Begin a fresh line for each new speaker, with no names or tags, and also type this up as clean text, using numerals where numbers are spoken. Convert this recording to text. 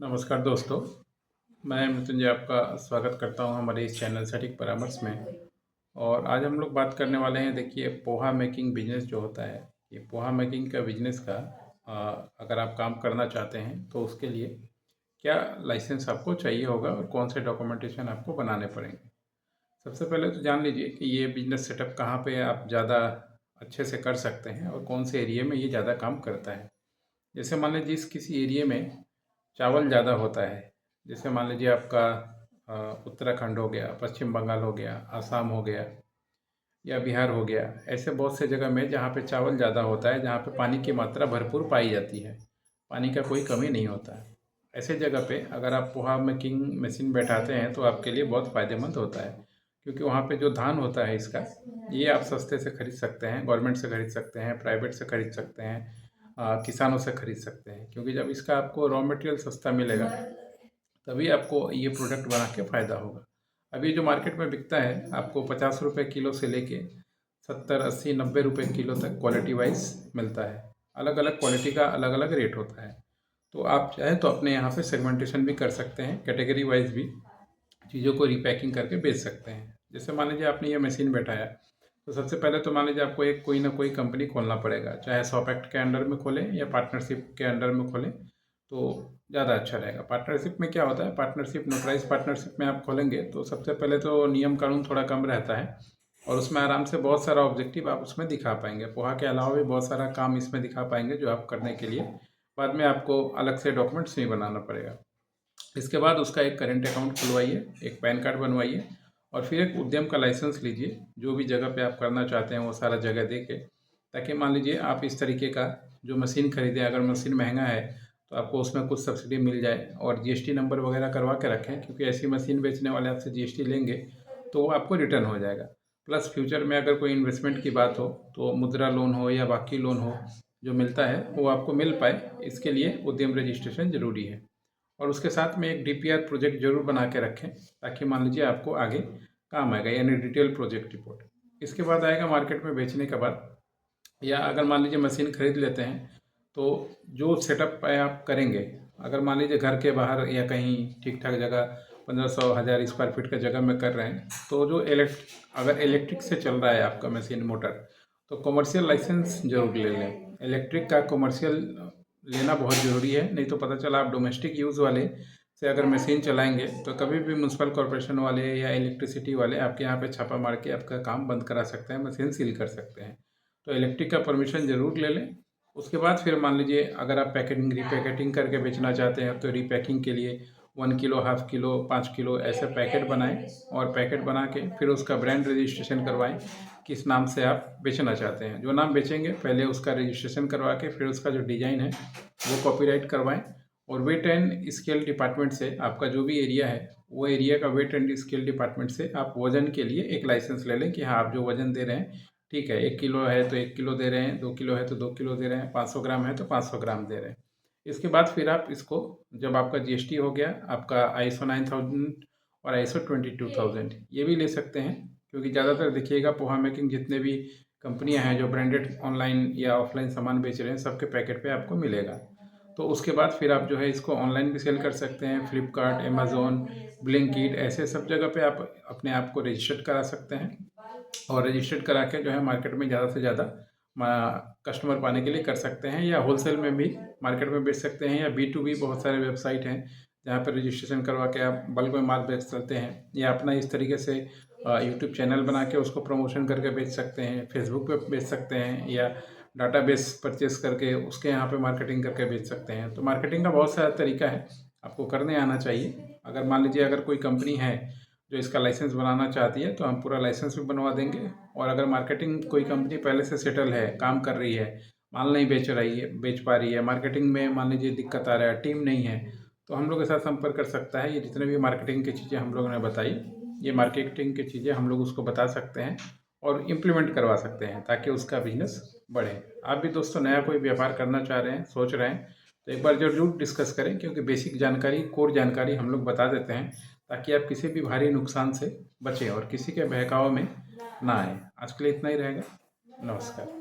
नमस्कार दोस्तों, मैं मृत्युंजय आपका स्वागत करता हूं हमारे इस चैनल सटीक परामर्श में। और आज हम लोग बात करने वाले हैं। देखिए, पोहा मेकिंग बिजनेस जो होता है, ये पोहा मेकिंग का बिजनेस का अगर आप काम करना चाहते हैं तो उसके लिए क्या लाइसेंस आपको चाहिए होगा और कौन से डॉक्यूमेंटेशन आपको बनाने पड़ेंगे। सबसे पहले तो जान लीजिए कि ये बिजनेस सेटअप कहाँ पे आप ज़्यादा अच्छे से कर सकते हैं और कौन से एरिया में ये ज़्यादा काम करता है। जैसे मान लीजिए जिस किसी एरिया में चावल ज़्यादा होता है, जैसे मान लीजिए आपका उत्तराखंड हो गया, पश्चिम बंगाल हो गया, असम हो गया या बिहार हो गया, ऐसे बहुत से जगह में जहाँ पे चावल ज़्यादा होता है, जहाँ पे पानी की मात्रा भरपूर पाई जाती है, पानी का कोई कमी नहीं होता है। ऐसे जगह पे अगर आप पोहा मेकिंग मशीन बैठाते हैं तो आपके लिए बहुत फ़ायदेमंद होता है, क्योंकि वहाँ पे जो धान होता है इसका, ये आप सस्ते से खरीद सकते हैं, गवर्नमेंट से खरीद सकते हैं, प्राइवेट से खरीद सकते हैं, किसानों से खरीद सकते हैं। क्योंकि जब इसका आपको रॉ मटेरियल सस्ता मिलेगा तभी आपको ये प्रोडक्ट बना के फ़ायदा होगा। अभी जो मार्केट में बिकता है आपको 50 रुपये किलो से लेके 70, 80, 90 रुपये किलो तक क्वालिटी वाइज मिलता है। अलग अलग क्वालिटी का अलग अलग रेट होता है। तो आप चाहें तो अपने यहाँ पे सेगमेंटेशन भी कर सकते हैं, कैटेगरी वाइज भी चीज़ों को रीपैकिंग करके बेच सकते हैं। जैसे मान लीजिए आपने ये मशीन बैठाया, तो सबसे पहले तो मान लीजिए आपको एक कोई ना कोई कंपनी खोलना पड़ेगा, चाहे सॉप एक्ट के अंडर में खोलें या पार्टनरशिप के अंडर में खोलें तो ज़्यादा अच्छा रहेगा। पार्टनरशिप में क्या होता है, पार्टनरशिप नोटराइज पार्टनरशिप में आप खोलेंगे तो सबसे पहले तो नियम कानून थोड़ा कम रहता है और उसमें आराम से बहुत सारा ऑब्जेक्टिव आप उसमें दिखा पाएंगे। पोहा के अलावा भी बहुत सारा काम इसमें दिखा पाएंगे जो आप करने के लिए बाद में आपको अलग से डॉक्यूमेंट्स नहीं बनाना पड़ेगा। इसके बाद उसका एक करेंट अकाउंट खुलवाइए, एक पैन कार्ड बनवाइए और फिर एक उद्यम का लाइसेंस लीजिए। जो भी जगह पे आप करना चाहते हैं वो सारा जगह दे के, ताकि मान लीजिए आप इस तरीके का जो मशीन खरीदें, अगर मशीन महंगा है तो आपको उसमें कुछ सब्सिडी मिल जाए। और जीएसटी नंबर वगैरह करवा के रखें, क्योंकि ऐसी मशीन बेचने वाले आपसे जीएसटी लेंगे तो वो आपको रिटर्न हो जाएगा। प्लस फ्यूचर में अगर कोई इन्वेस्टमेंट की बात हो तो मुद्रा लोन हो या बाकी लोन हो जो मिलता है वो आपको मिल पाए, इसके लिए उद्यम रजिस्ट्रेशन ज़रूरी है। और उसके साथ में एक डीपीआर प्रोजेक्ट जरूर बना के रखें, ताकि मान लीजिए आपको आगे काम आएगा, यानी डिटेल प्रोजेक्ट रिपोर्ट। इसके बाद आएगा मार्केट में बेचने के बाद, या अगर मान लीजिए मशीन खरीद लेते हैं तो जो सेटअप आप करेंगे, अगर मान लीजिए घर के बाहर या कहीं ठीक ठाक जगह 1500 1000 स्क्वायर फीट का जगह में कर रहे हैं, तो जो अगर इलेक्ट्रिक से चल रहा है आपका मशीन मोटर, तो कमर्शियल लाइसेंस जरूर ले लें। इलेक्ट्रिक का कमर्शियल लेना बहुत ज़रूरी है, नहीं तो पता चला आप डोमेस्टिक यूज़ वाले से अगर मशीन चलाएंगे तो कभी भी म्यूनसिपल कॉरपोरेशन वाले या इलेक्ट्रिसिटी वाले आपके यहाँ पे छापा मार के आपका काम बंद करा सकते हैं, मशीन सील कर सकते हैं। तो इलेक्ट्रिक का परमिशन ज़रूर ले लें। उसके बाद फिर मान लीजिए अगर आप पैकेटिंग रीपैकेटिंग करके बेचना चाहते हैं तो रीपैकिंग के लिए 1 किलो, हाफ किलो, 5 किलो ऐसे पैकेट बनाएं और पैकेट बना के फिर उसका ब्रांड रजिस्ट्रेशन करवाएं, किस नाम से आप बेचना चाहते हैं। जो नाम बेचेंगे पहले उसका रजिस्ट्रेशन करवा के फिर उसका जो डिज़ाइन है वो कॉपीराइट करवाएं। और वेट एंड स्केल डिपार्टमेंट से आपका जो भी एरिया है वो एरिया का वेट एंड स्केल डिपार्टमेंट से आप वजन के लिए एक लाइसेंस ले लें कि हाँ आप जो वजन दे रहे हैं ठीक है, 1 किलो है तो 1 किलो दे रहे हैं, 2 किलो है तो 2 किलो दे रहे हैं, 500 ग्राम है तो 500 ग्राम दे रहे हैं। इसके बाद फिर आप इसको, जब आपका जीएसटी हो गया, आपका ISO 9000 और ISO 22000 ये भी ले सकते हैं। क्योंकि ज़्यादातर देखिएगा पोहा मेकिंग जितने भी कंपनियां हैं जो ब्रांडेड ऑनलाइन या ऑफलाइन सामान बेच रहे हैं, सबके पैकेट पे आपको मिलेगा। तो उसके बाद फिर आप जो है इसको ऑनलाइन भी सेल कर सकते हैं, फ्लिपकार्ट, अमेज़ोन, ब्लिंकिट, ऐसे सब जगह पे आप अपने आप को रजिस्टर्ड करा सकते हैं। और रजिस्टर्ड करा के जो है मार्केट में ज़्यादा से ज़्यादा कस्टमर पाने के लिए कर सकते हैं, या होलसेल में भी मार्केट में बेच सकते हैं, या B2B बहुत सारे वेबसाइट हैं जहाँ पर रजिस्ट्रेशन करवा के आप बल्क में माल बेच सकते हैं, या अपना इस तरीके से यूट्यूब चैनल बना के उसको प्रमोशन करके बेच सकते हैं, फेसबुक पे बेच सकते हैं, या डाटाबेस परचेस करके उसके यहाँ पे मार्केटिंग करके बेच सकते हैं। तो मार्केटिंग का बहुत सारा तरीका है, आपको करने आना चाहिए। अगर मान लीजिए अगर कोई कंपनी है जो इसका लाइसेंस बनाना चाहती है तो हम पूरा लाइसेंस भी बनवा देंगे। और अगर मार्केटिंग कोई कंपनी पहले से सेटल है, काम कर रही है, माल नहीं बेच पा रही है, मार्केटिंग में मान लीजिए दिक्कत आ रहा है, टीम नहीं है, तो हम लोग के साथ संपर्क कर सकता है। ये जितने भी मार्केटिंग की चीज़ें हम लोगों ने बताई, ये मार्केटिंग की चीज़ें हम लोग उसको बता सकते हैं और इम्प्लीमेंट करवा सकते हैं, ताकि उसका बिजनेस बढ़े। आप भी दोस्तों नया कोई व्यापार करना चाह रहे हैं, सोच रहे हैं, तो एक बार जरूर डिस्कस करें, क्योंकि बेसिक जानकारी, कोर जानकारी हम लोग बता देते हैं, ताकि आप किसी भी भारी नुकसान से बचें और किसी के बहकावे में ना आए। आज के लिए इतना ही रहेगा। नमस्कार।